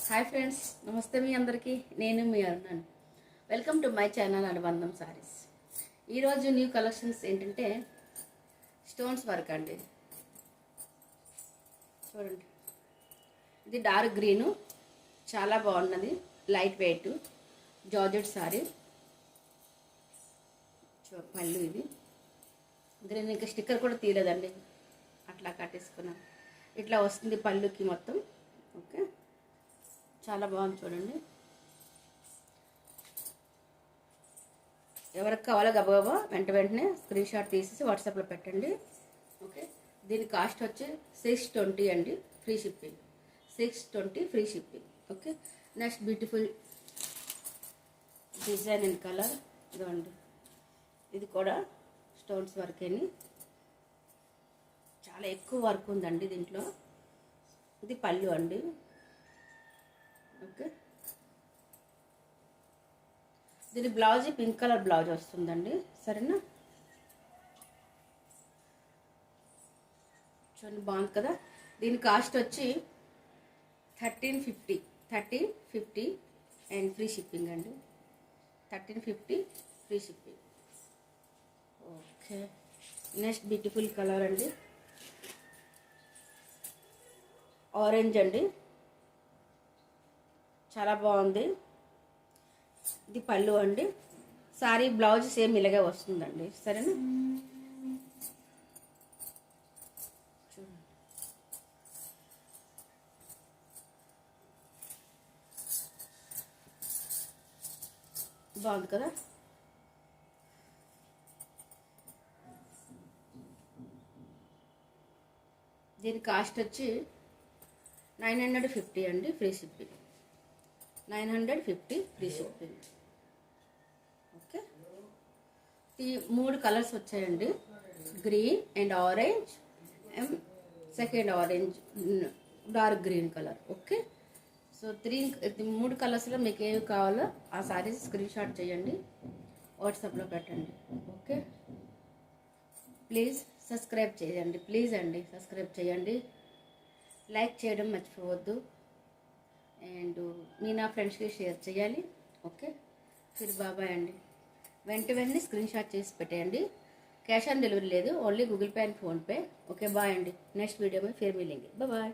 Hi friends, నమస్తే మీ అందరికీ. నేను మీ అరుణాను. వెల్కమ్ టు మై ఛానల్ అనుబంధం సారీస్. ఈరోజు న్యూ కలెక్షన్స్ ఏంటంటే స్టోన్స్ వర్క్ అండి. చూడండి, ఇది డార్క్ గ్రీను, చాలా బాగున్నది. Light weight georgette sorry. పళ్ళు ఇది నేను ఇంకా స్టిక్కర్ కూడా తీయలేదండి, అట్లా కట్టేసుకున్నాను. ఇట్లా వస్తుంది పళ్ళుకి మొత్తం. ఓకే, చాలా బాగుంది చూడండి. ఎవరికి కావాలో గబగబా వెంటనే స్క్రీన్ షాట్ తీసేసి వాట్సాప్లో పెట్టండి. ఓకే, దీని కాస్ట్ వచ్చి 620 అండి, free shipping. 620 free shipping. Okay, next beautiful design and colour ఇదండి. ఇది కూడా స్టోన్స్ వర్క్ అని, చాలా ఎక్కువ వర్క్ ఉందండి దీంట్లో. ఇది పళ్ళు అండి. ఓకే, దీని బ్లౌజ్ పింక్ కలర్ బ్లౌజ్ వస్తుందండి. సరేనా, చూడండి బాగుంది కదా. దీని కాస్ట్ వచ్చి 1350 అండ్ ఫ్రీ షిప్పింగ్ అండి. 1350 free shipping. Okay, next beautiful colour అండి, ఆరెంజ్ అండి, చాలా బాగుంది. ఇది పళ్ళు అండి. సారీ బ్లౌజ్ సేమ్ ఇలాగే వస్తుందండి. సరేనా, చూడండి బాగుంది కదా. దీని కాస్ట్ వచ్చి 950 అండి, free shipping. 950 free shipping. Okay, ఈ 3 కలర్స్ వచ్చాయండి, green and orange and second orange, dark green colour. Okay, so 3 కలర్స్లో మీకు ఏవి కావాలో ఆ సారీస్ స్క్రీన్ షాట్ చేయండి, వాట్సాప్లో పెట్టండి. ఓకే, ప్లీజ్ సబ్స్క్రైబ్ చేయండి, ప్లీజ్ అండి సబ్స్క్రైబ్ చేయండి, లైక్ చేయడం మర్చిపోవద్దు, అండ్ మీ నా ఫ్రెండ్స్కి షేర్ చేయాలి. ఓకే, ఫిర్ బాబాయ్ అండి. వెంటనే స్క్రీన్ షాట్ చేసి పెట్టేయండి. క్యాష్ ఆన్ డెలివరీ లేదు, only Google Pay and PhonePe. Okay, bye అండి. నెక్స్ట్ वीडियो में फिर मिलेंगे. Bye bye.